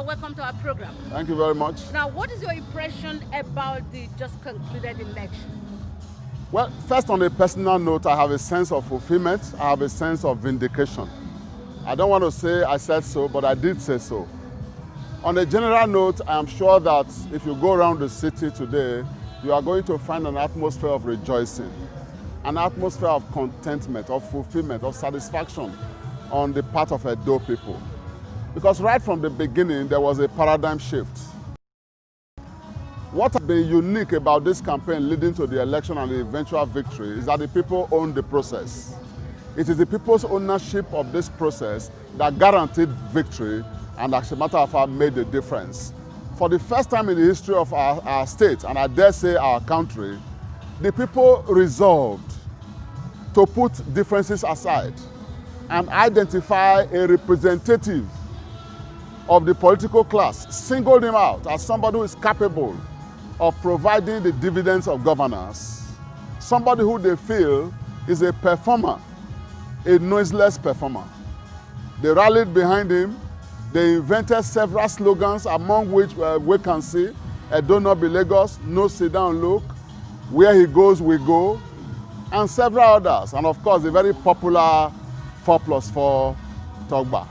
You're welcome to our program. Thank you very much. Now, what is your impression about the just concluded election? Well, first on a personal note, I have a sense of fulfillment. I have a sense of vindication. I don't want to say I said so, but I did say so. On a general note, I am sure that if you go around the city today, you are going to find an atmosphere of rejoicing, an atmosphere of contentment, of fulfillment, of satisfaction on the part of Edo people. Because right from the beginning, there was a paradigm shift. What has been unique about this campaign leading to the election and the eventual victory is that the people own the process. It is the people's ownership of this process that guaranteed victory and, as a matter of fact, made the difference. For the first time in the history of our state, and I dare say our country, the people resolved to put differences aside and identify a representative of the political class, singled him out as somebody who is capable of providing the dividends of governance, somebody who they feel is a performer, a noiseless performer. They rallied behind him. They invented several slogans, among which we can see, Edo not be Lagos, no sit down look, where he goes we go, and several others. And of course, the very popular 4+4 Togba.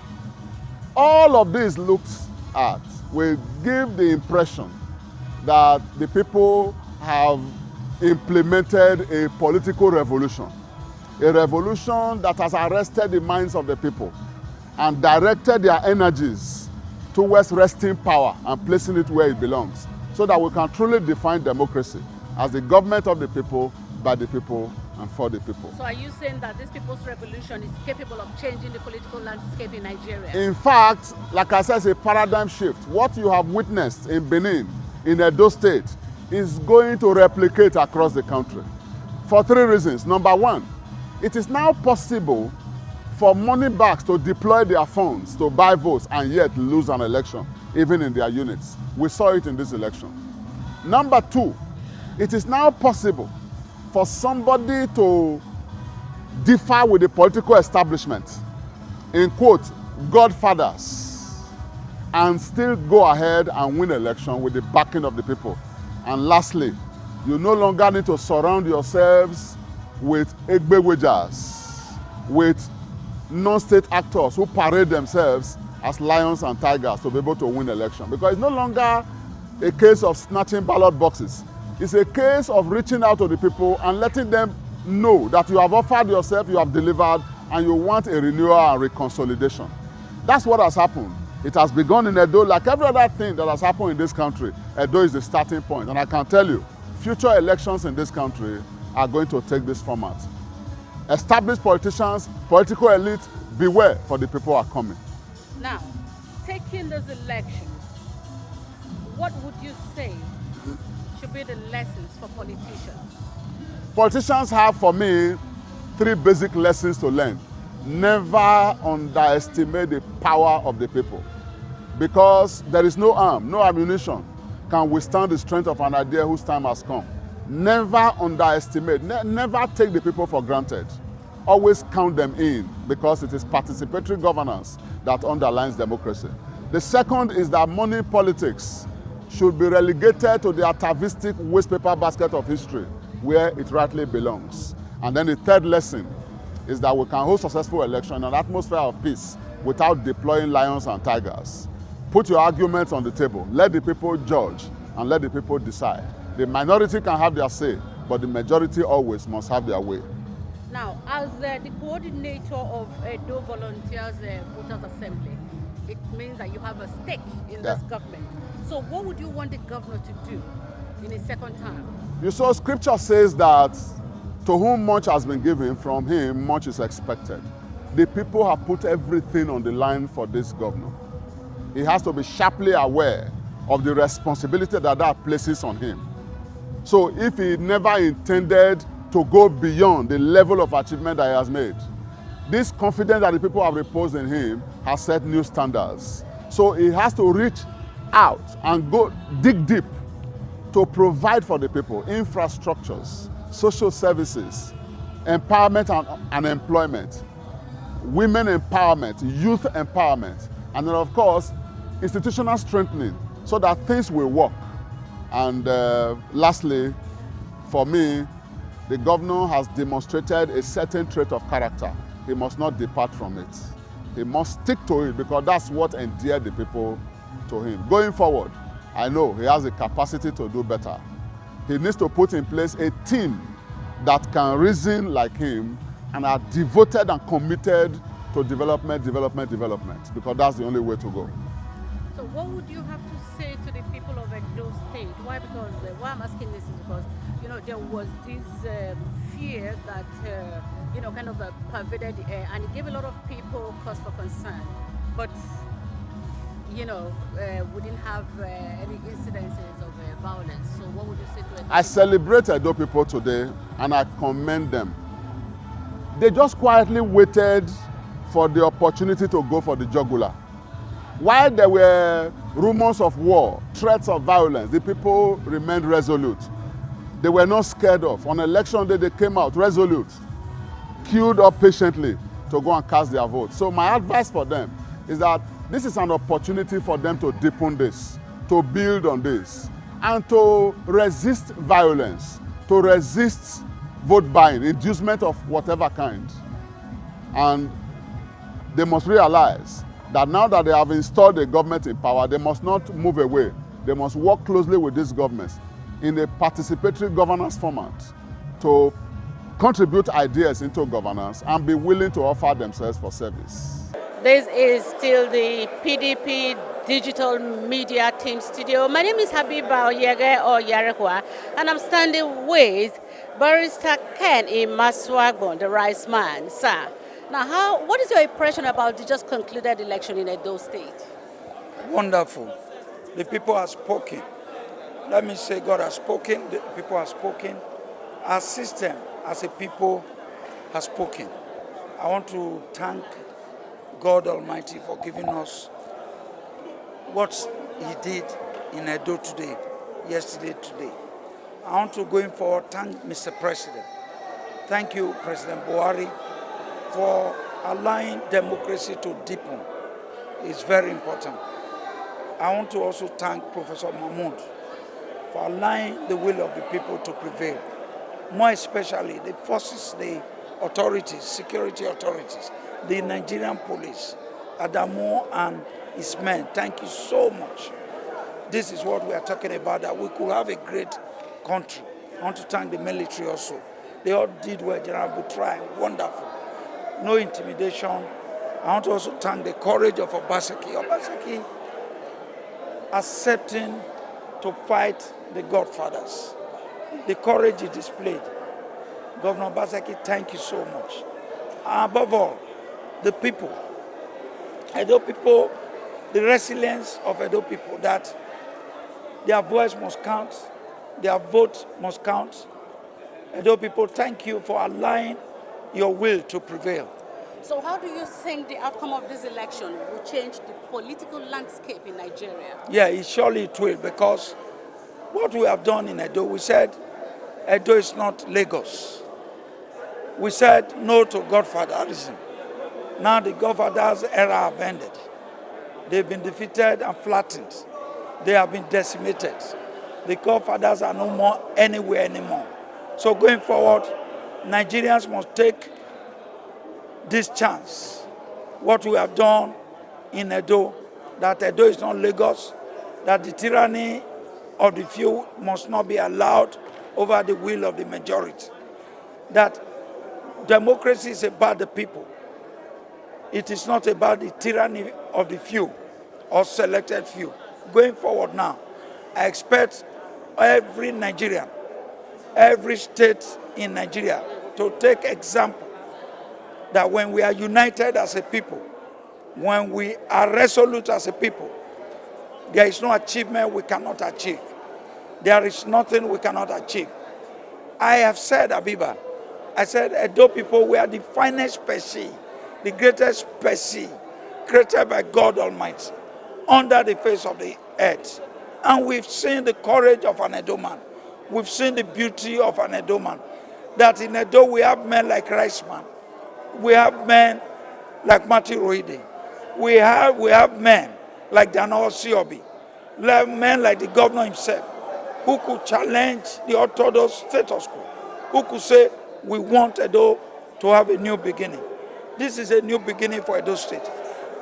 All of these looked at will give the impression that the people have implemented a political revolution, a revolution that has arrested the minds of the people and directed their energies towards wresting power and placing it where it belongs, so that we can truly define democracy as the government of the people, by the people, and for the people. So are you saying that this people's revolution is capable of changing the political landscape in Nigeria? In fact, like I said, it's a paradigm shift. What you have witnessed in Benin, in Edo State, is going to replicate across the country for 3 reasons. Number one, it is now possible for money bags to deploy their funds to buy votes and yet lose an election, even in their units. We saw it in this election. Number two, it is now possible for somebody to differ with the political establishment, in quote, godfathers, and still go ahead and win election with the backing of the people. And lastly, you no longer need to surround yourselves with egbewejas, with non-state actors who parade themselves as lions and tigers to be able to win election. Because it's no longer a case of snatching ballot boxes. It's a case of reaching out to the people and letting them know that you have offered yourself, you have delivered, and you want a renewal and reconsolidation. That's what has happened. It has begun in Edo. Like every other thing that has happened in this country, Edo is the starting point. And I can tell you, future elections in this country are going to take this format. Established politicians, political elites, beware, for the people are coming. Now, taking this election, what would you say should be the lessons for politicians? Politicians have, for me, 3 basic lessons to learn. Never underestimate the power of the people, because there is no arm, no ammunition can withstand the strength of an idea whose time has come. Never underestimate, never take the people for granted. Always count them in, because it is participatory governance that underlines democracy. The second is that money politics should be relegated to the atavistic waste paper basket of history, where it rightly belongs. And then the third lesson is that we can hold successful election in an atmosphere of peace without deploying lions and tigers. Put your arguments on the table. Let the people judge and let the people decide. The minority can have their say, but the majority always must have their way. Now, as the coordinator of Edo Volunteers Voters Assembly, it means that you have a stake in this government. So what would you want the governor to do in his second term? You saw scripture says that to whom much has been given, from him much is expected. The people have put everything on the line for this governor. He has to be sharply aware of the responsibility that places on him. So if he never intended to go beyond the level of achievement that he has made, this confidence that the people have reposed in him has set new standards. So he has to reach out and go dig deep to provide for the people infrastructures, social services, empowerment and employment, women empowerment, youth empowerment, and then of course, institutional strengthening so that things will work. And lastly, for me, the governor has demonstrated a certain trait of character. He must not depart from it. He must stick to it because that's what endeared the people to him. Going forward, I know he has the capacity to do better. He needs to put in place a team that can reason like him and are devoted and committed to development, because that's the only way to go. So what would you have to say to the people of Edo State? Why? Because why I'm asking this is because, you know, there was this fear that, you know, kind of pervaded the air, and it gave a lot of people cause for concern. But, you know, we didn't have any incidences of violence. So what would you say to Edo? I celebrate Edo people today, and I commend them. They just quietly waited for the opportunity to go for the jugular. While there were rumors of war, threats of violence, the people remained resolute. They were not scared of. On election day, they came out resolute, queued up patiently to go and cast their vote. So my advice for them is that this is an opportunity for them to deepen this, to build on this, and to resist violence, to resist vote buying, inducement of whatever kind. And they must realize that now that they have installed a government in power, they must not move away. They must work closely with these governments in a participatory governance format to contribute ideas into governance and be willing to offer themselves for service. This is still the PDP Digital Media Team Studio. My name is Habiba Oyege or Yarekwa, and I'm standing with Barrister Ken Imaswagbon, the Rice Man. Sir, now what is your impression about the just concluded election in Edo State? Wonderful. The people have spoken. Let me say God has spoken, the people have spoken. Our system as a people has spoken. I want to thank God Almighty for giving us what He did in Edo today, yesterday, today. I want to, going forward, thank Mr. President. Thank you, President Buhari, for allowing democracy to deepen. It's very important. I want to also thank Professor Mahmoud for allowing the will of the people to prevail. More especially the forces, the authorities, security authorities, the Nigerian police, Adamu and his men. Thank you so much. This is what we are talking about, that we could have a great country. I want to thank the military also. They all did well, General Butrai, wonderful. No intimidation. I want to also thank the courage of Obaseki. Obaseki accepting to fight the Godfathers. The courage he displayed. Governor Obaseki, thank you so much. Above all, the people, Edo people, the resilience of Edo people, that their voice must count, their vote must count. Edo people, thank you for allowing your will to prevail. So how do you think the outcome of this election will change the political landscape in Nigeria? Yeah, surely it will, because what we have done in Edo, we said Edo is not Lagos. We said no to Godfatherism. Now the Godfathers era have ended. They've been defeated and flattened. They have been decimated. The Godfathers are no more anywhere anymore. So going forward, Nigerians must take this chance. What we have done in Edo, that Edo is not Lagos, that the tyranny of the few must not be allowed over the will of the majority. That democracy is about the people. It is not about the tyranny of the few or selected few. Going forward now, I expect every Nigerian, every state in Nigeria to take example that when we are united as a people, when we are resolute as a people, there is no achievement we cannot achieve. There is nothing we cannot achieve. I have said, Abiba, I said, Edo people, we are the finest species, the greatest species created by God Almighty under the face of the earth. And we've seen the courage of an Edo man. We've seen the beauty of an Edo man. That in Edo we have men like Riceman. We have men like Mati Roide. We have men like Dano Siobi, men like the governor himself, who could challenge the orthodox status quo, who could say, we want Edo to have a new beginning. This is a new beginning for Edo State.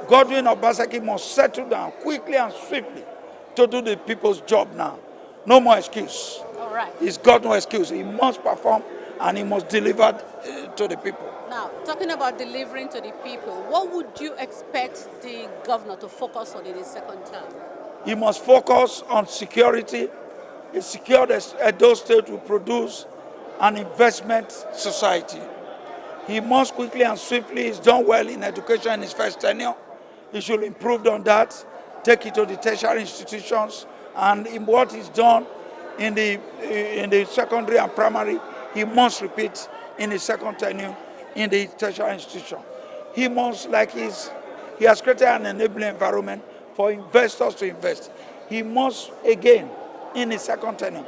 Godwin Obaseki must settle down quickly and swiftly to do the people's job now. No more excuse. All right. He's got no excuse. He must perform and he must deliver to the people. Now, talking about delivering to the people, what would you expect the governor to focus on in his second term? He must focus on security. A secure Edo State will produce an investment society. He must quickly and swiftly, he's done well in education in his first tenure. He should improve on that, take it to the tertiary institutions, and in what he's done in the secondary and primary, he must repeat in his second tenure in the tertiary institution. He must, he has created an enabling environment for investors to invest. He must, again, in his second tenure,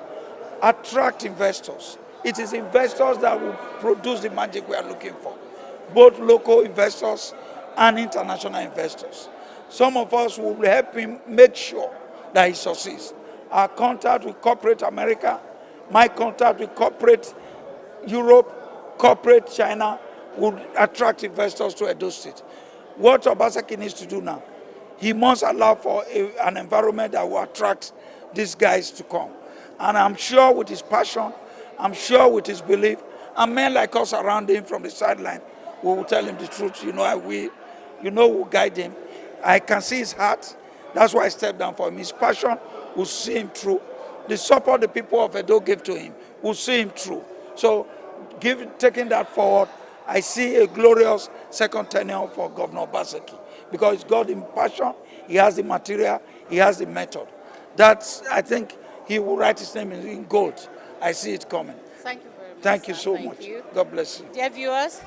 attract investors. It is investors that will produce the magic we are looking for, both local investors and international investors. Some of us will help him make sure that he succeeds. Our contact with corporate America, my contact with corporate Europe, corporate China will attract investors to Edo State. What Obaseki needs to do now, he must allow for an environment that will attract these guys to come. And I'm sure with his passion, I'm sure with his belief, and men like us around him from the sideline, we will tell him the truth. We'll guide him. I can see his heart. That's why I stepped down for him. His passion will see him through. The support the people of Edo give to him will see him through. So, taking that forward, I see a glorious second tenure for Governor Obaseki because he's got the passion, he has the material, he has the method. That's, I think, he will write his name in gold. I see it coming. Thank you very much. Thank you so Thank much. you. God bless you. Dear viewers,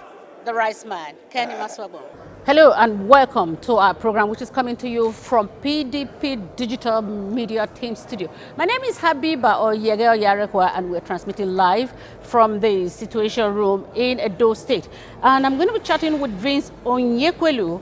the Rice Man, Kenny Maswabo. Hello and welcome to our program, which is coming to you from PDP Digital Media Team Studio. My name is Habiba Oyege Yarekwa, and we're transmitting live from the Situation Room in Edo State. And I'm going to be chatting with Vince Onyekwelu.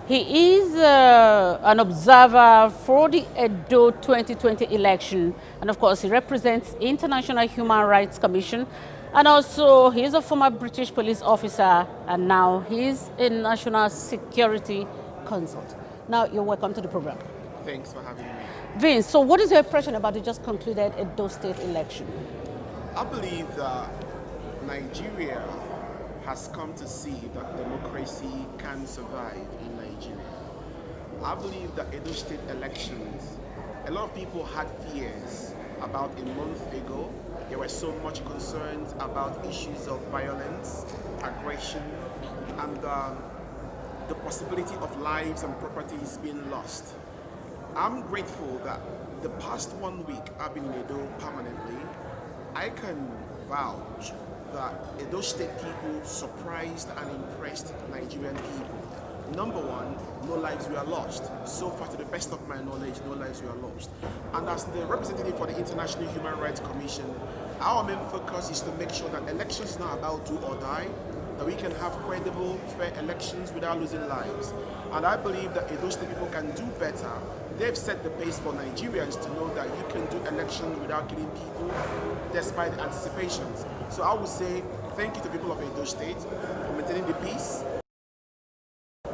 He is an observer for the Edo 2020 election, and of course he represents International Human Rights Commission, and also he is a former British police officer, and now he's a national security consult. Now you're welcome to the program. Thanks for having me. Vince, so what is your impression about the just concluded Edo State election? I believe that Nigeria has come to see that democracy can survive in Nigeria. I believe that Edo State elections, a lot of people had fears about a month ago. There were so much concerns about issues of violence, aggression, and the possibility of lives and properties being lost. I'm grateful that the past 1 week I've been in Edo permanently. I can vouch that Edo State people surprised and impressed Nigerian people. Number one, no lives were lost. So far, to the best of my knowledge, no lives were lost. And as the representative for the International Human Rights Commission, our main focus is to make sure that elections is not about do or die, that we can have credible, fair elections without losing lives. And I believe that Edo State people can do better. They've set the pace for Nigerians to know that you can do elections without killing people, despite the anticipations. So I would say thank you to people of Edo State for maintaining the peace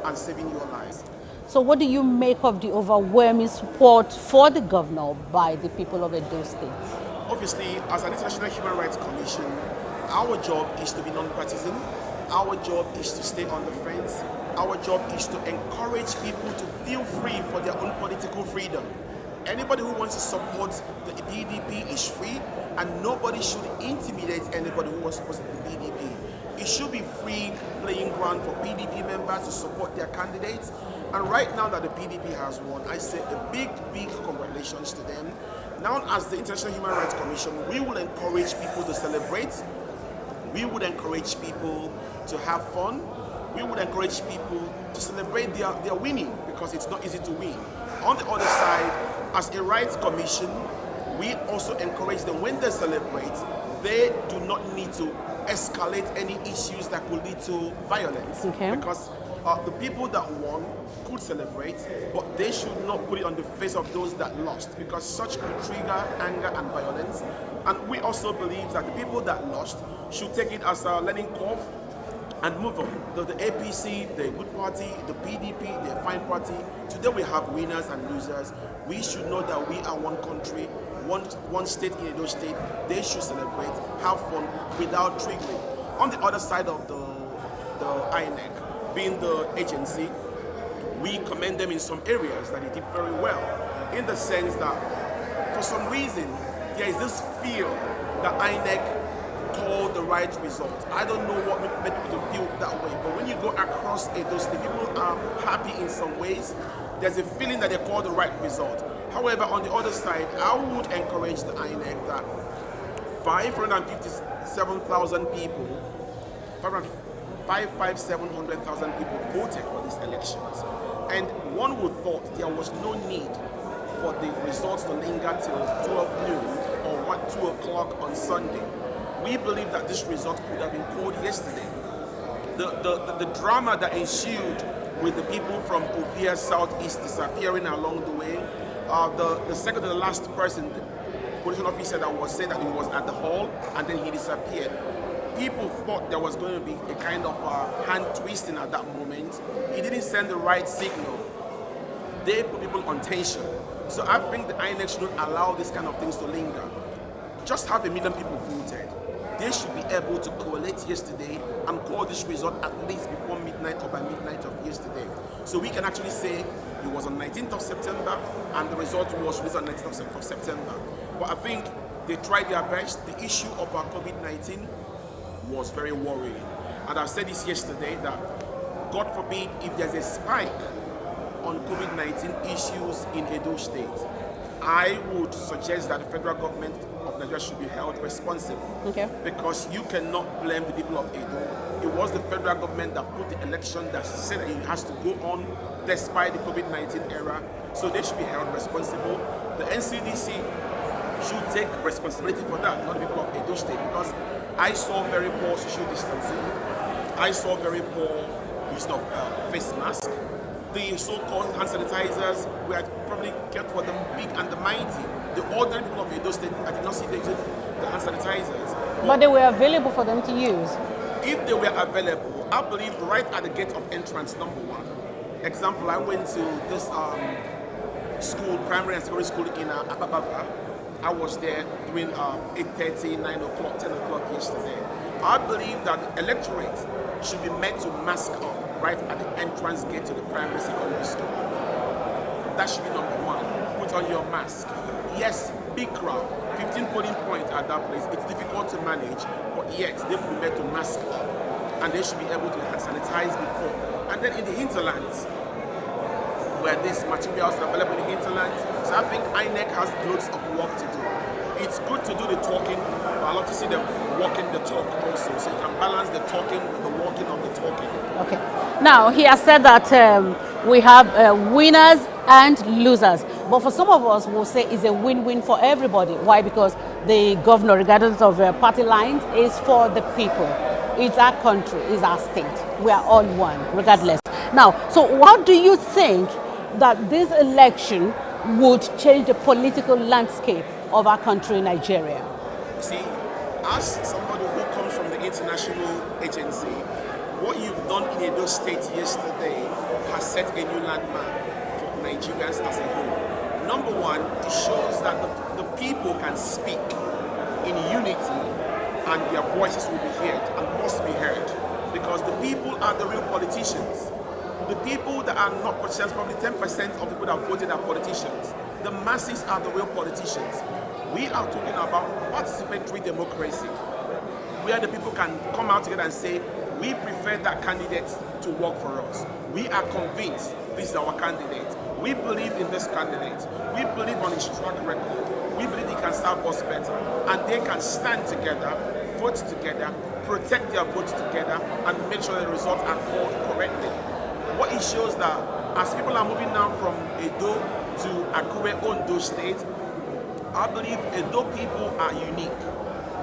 and saving your lives. So what do you make of the overwhelming support for the governor by the people of Edo State? Obviously, as an International Human Rights Commission, our job is to be non-partisan. Our job is to stay on the fence. Our job is to encourage people to feel free for their own political freedom. Anybody who wants to support the PDP is free, and nobody should intimidate anybody who wants to support the PDP. It should be free playing ground for PDP members to support their candidates. And right now that the PDP has won, I say a big, big congratulations to them. Now, as the International Human Rights Commission, we will encourage people to celebrate. We would encourage people to have fun. We would encourage people to celebrate their winning, because it's not easy to win. On the other side, as a rights commission, we also encourage them when they celebrate, they do not need to escalate any issues that could lead to violence. Okay. Because The people that won could celebrate, but they should not put it on the face of those that lost, because such could trigger anger and violence. And we also believe that the people that lost should take it as a learning curve and move on. The APC, the good party, the PDP, the fine party, today we have winners and losers. We should know that we are one country, one state in Edo State. They should celebrate, have fun without triggering. On the other side of the INEC, being the agency, we commend them in some areas that they did very well, in the sense that for some reason there is this feel that INEC called the right result. I don't know what made people feel that way, but when you go across Edo State, people are happy in some ways. There's a feeling that they called the right result. However, on the other side, I would encourage the INEC that 557,000 people, 557,000 people voted for these elections. And one would thought there was no need for the results to linger till 12 noon or 2 o'clock on Sunday. We believe that this result could have been called yesterday. The drama that ensued with the people from Ovia Southeast disappearing along the way, the second to the last person, the police officer that was said that he was at the hall and then he disappeared. People thought there was going to be a kind of hand twisting at that moment. He didn't send the right signal. They put people on tension. So I think the INEC shouldn't allow these kind of things to linger. Just have 1 million people voted. They should be able to collate yesterday and call this result at least before midnight or by midnight of yesterday. So we can actually say it was on 19th of September and the result was released on 19th of September. But I think they tried their best. The issue of COVID-19 was very worrying. And I said this yesterday that, God forbid, if there's a spike on COVID-19 issues in Edo State, I would suggest that the federal government of Nigeria should be held responsible. Okay. Because you cannot blame the people of Edo. It was the federal government that put the election that said that it has to go on despite the COVID-19 era. So they should be held responsible. The NCDC should take responsibility for that, not the people of Edo State, because I saw very poor social distancing. I saw very poor use of face masks. The so-called hand sanitizers were probably kept for the big and the mighty. The ordinary people of Edo State, I did not see the hand sanitizers. But they were available for them to use. If they were available, I believe right at the gate of entrance, number one. Example, I went to this school, primary and secondary school in Ababava. I was there between 8:30, 9 o'clock, 10 o'clock yesterday. I believe that the electorate should be made to mask up right at the entrance gate to the primary secondary school. That should be number one. Put on your mask. Yes, big crowd, 15 polling points at that place. It's difficult to manage, but yet they will be made to mask up. And they should be able to sanitize before. And then in the hinterlands, where these materials are available in the hinterlands, so I think INEC has loads of work to do. It's good to do the talking, but I love to see them walking the talk also, so you can balance the talking with the walking of the talking. Okay. Now, he has said that we have winners and losers, but for some of us, we'll say it's a win-win for everybody. Why? Because the governor, regardless of party lines, is for the people. It's our country, it's our state. We are all one, regardless. Now, so how do you think that this election would change the political landscape of our country, Nigeria? See, as somebody who comes from the international agency, what you've done in Edo State yesterday has set a new landmark for Nigerians as a whole. Number one, it shows that the people can speak in unity and their voices will be heard and must be heard, because the people are the real politicians. The people that are not politicians, probably 10% of the people that voted are politicians. The masses are the real politicians. We are talking about participatory democracy, where the people can come out together and say, we prefer that candidate to work for us. We are convinced this is our candidate. We believe in this candidate. We believe on his track record. We believe he can serve us better. And they can stand together, vote together, protect their votes together, and make sure the results are called correctly. What it shows that as people are moving now from Edo to Akure, Ondo State, I believe Edo people are unique.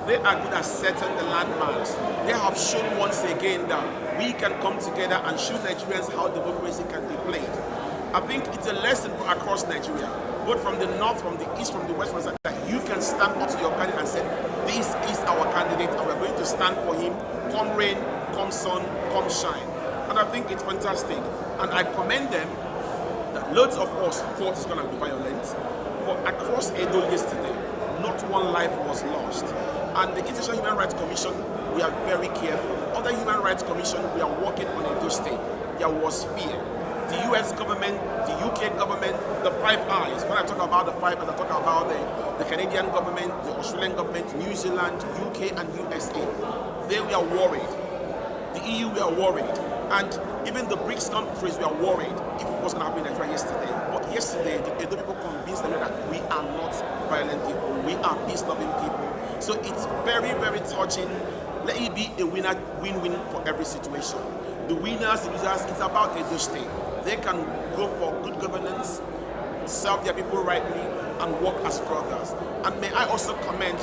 They are good at setting the landmarks. They have shown once again that we can come together and show Nigerians how democracy can be played. I think it's a lesson across Nigeria, both from the north, from the east, from the west, that you can stand up to your candidate and say, this is our candidate and we're going to stand for him, come rain, come sun, come shine. And I think it's fantastic. And I commend them that loads of us thought it's going to be violent, but across Edo yesterday, not one life was lost. And the International Human Rights Commission, we are very careful. Other Human Rights Commission, we are working on Edo State. There was fear. The US government, the UK government, the Five Eyes. When I talk about the Five Eyes, I talk about the Canadian government, the Australian government, New Zealand, UK and USA. They were worried. The EU were worried. And even the BRICS countries were worried if it was going to happen in Nigeria yesterday. But yesterday, the Edo people convinced them that we are not violent people, we are peace-loving people. So it's very, very touching. Let it be a win-win for every situation. The winners, the losers, it's about Edo State. They can go for good governance, serve their people rightly, and work as brothers. And may I also commend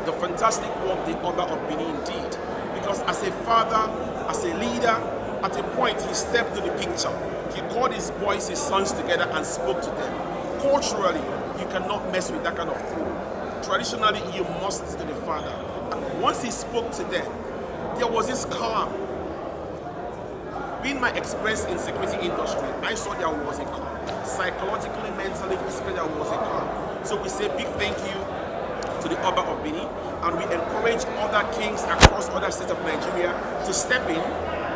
the fantastic work the Oba of Benin did. Because as a father, as a leader, at a point he stepped to the picture. He called his boys, his sons together and spoke to them. Culturally, you cannot mess with that kind of throne. Traditionally, you must to the father. And once he spoke to them, there was this calm. Being my experience in security industry, I saw there was a calm. Psychologically, mentally, physically, there was a calm. So we say big thank you to the Oba of Benin, and we encourage other kings across other states of Nigeria to step in,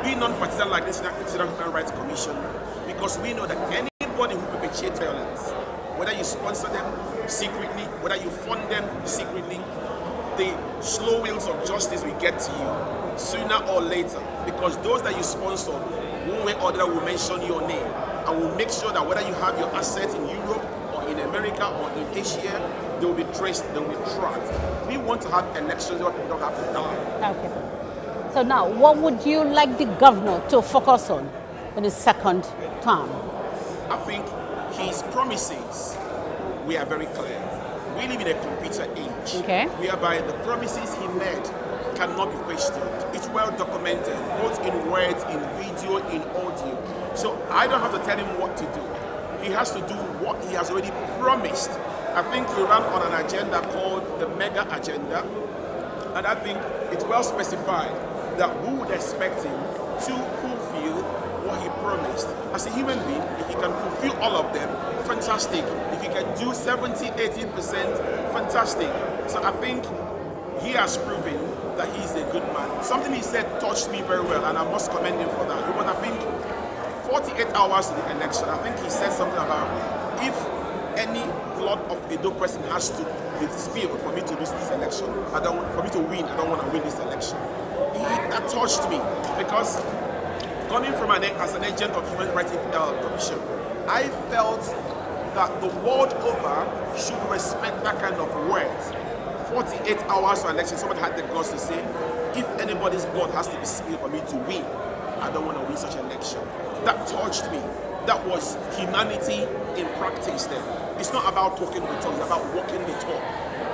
be non-partisan like this International Human Rights Commission, because we know that anybody who perpetuates violence, whether you sponsor them secretly, whether you fund them secretly, the slow wheels of justice will get to you sooner or later, because those that you sponsor, one way or the other will mention your name and will make sure that whether you have your assets in Europe or in America or in Asia, they will be traced, they will be tracked. We want to have elections where people don't have to die. Okay. So now, what would you like the governor to focus on in his second term? I think his promises, we are very clear. We live in a computer age, whereby the promises he made cannot be questioned. It's well documented, both in words, in video, in audio. So I don't have to tell him what to do. He has to do what he has already promised. I think we ran on an agenda called the Mega Agenda, and I think it's well specified that we would expect him to fulfill what he promised. As a human being, if he can fulfill all of them, fantastic. If he can do 70, 80%, fantastic. So I think he has proven that he's a good man. Something he said touched me very well, and I must commend him for that. Because I think 48 hours to the election, I think he said something about if any blood of Edo person has to be spilled for me to lose this election, for me to win, I don't want to win this election. That touched me, because coming from as an agent of Human Rights Commission, I felt that the world over should respect that kind of words. 48 hours to election, someone had the guts to say, if anybody's blood has to be spilled for me to win, I don't want to win such an election. That touched me. That was humanity in practice then. It's not about talking the talk, it's about walking the talk.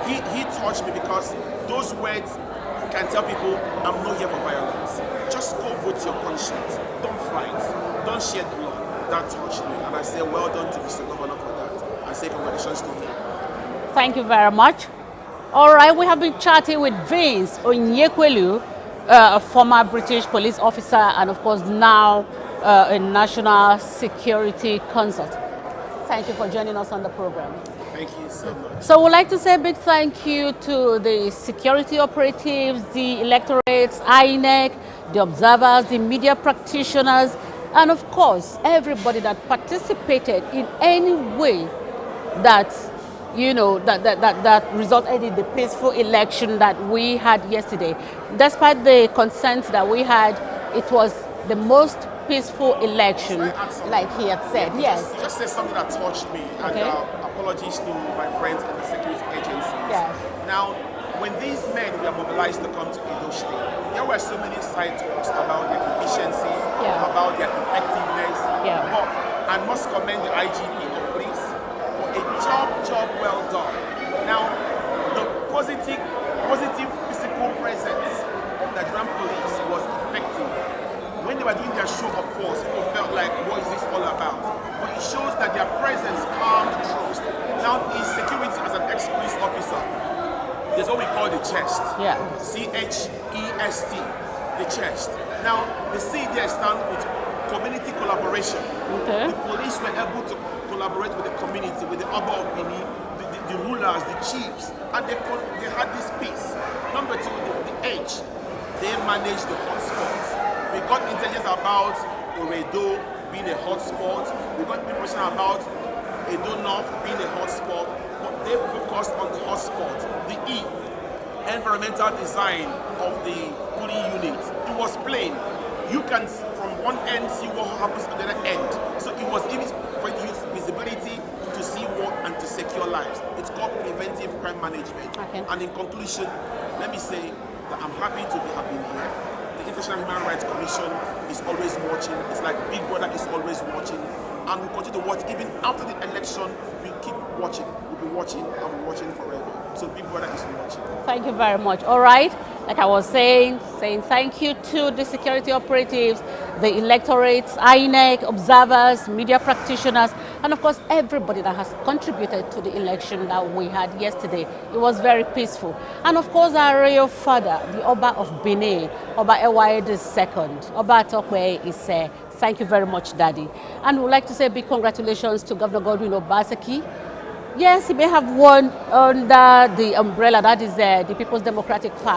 He touched me because those words can tell people, I'm not here for violence. Just go vote your conscience. Don't fight. Don't shed blood. That touched me. And I say, well done to Mr. Governor for that. I say congratulations to him. Thank you very much. All right, we have been chatting with Vince Onyekwelu, a former British police officer and, of course, now a national security consultant. Thank you for joining us on the program. Thank you so much. So we'd like to say a big thank you to the security operatives, the electorates, INEC, the observers, the media practitioners, and, of course, everybody that participated in any way that that resulted in the peaceful election that we had yesterday. Despite the concerns that we had, it was the most peaceful election, like he had said. Yes. Just say something that touched me, and apologies to my friends in the security agencies. Yes. Now, when these men were mobilized to come to Edo State, there were so many side talks about their efficiency, about their effectiveness. But I must commend the IGP of police for a job well done. Now, the positive what we call the chest. Yeah. C-H-E-S-T, the chest. Now, the C there stands with community collaboration. Okay. The police were able to collaborate with the community, with the Oba of Benin, the rulers, the chiefs, and they had this peace. Number two, the H, they managed the hotspots. We got intelligence about Edo being a hotspot. We got information about Edo North being a hotspot, but they focused on the hotspot. The E, environmental design of the polling unit. It was plain. You can, from one end, see what happens at the other end. So it was easy for you to use visibility to see what and to secure lives. It's called preventive crime management. Okay. And in conclusion, let me say that I'm happy to have been here. The International Human Rights Commission is always watching. It's like Big Brother is always watching. And we continue to watch. Even after the election, we keep watching. We'll be watching and we're watching forever. So Big Brother is watching. Thank you very much. All right. Like I was saying thank you to the security operatives, the electorates, INEC, observers, media practitioners, and of course everybody that has contributed to the election that we had yesterday. It was very peaceful. And of course our royal father, the Oba of Benin, Oba Ewaye II, Oba Tokwe is thank you very much, Daddy. And we would like to say big congratulations to Governor Godwin Obaseki. Yes, he may have won under the umbrella, that is the People's Democratic Party.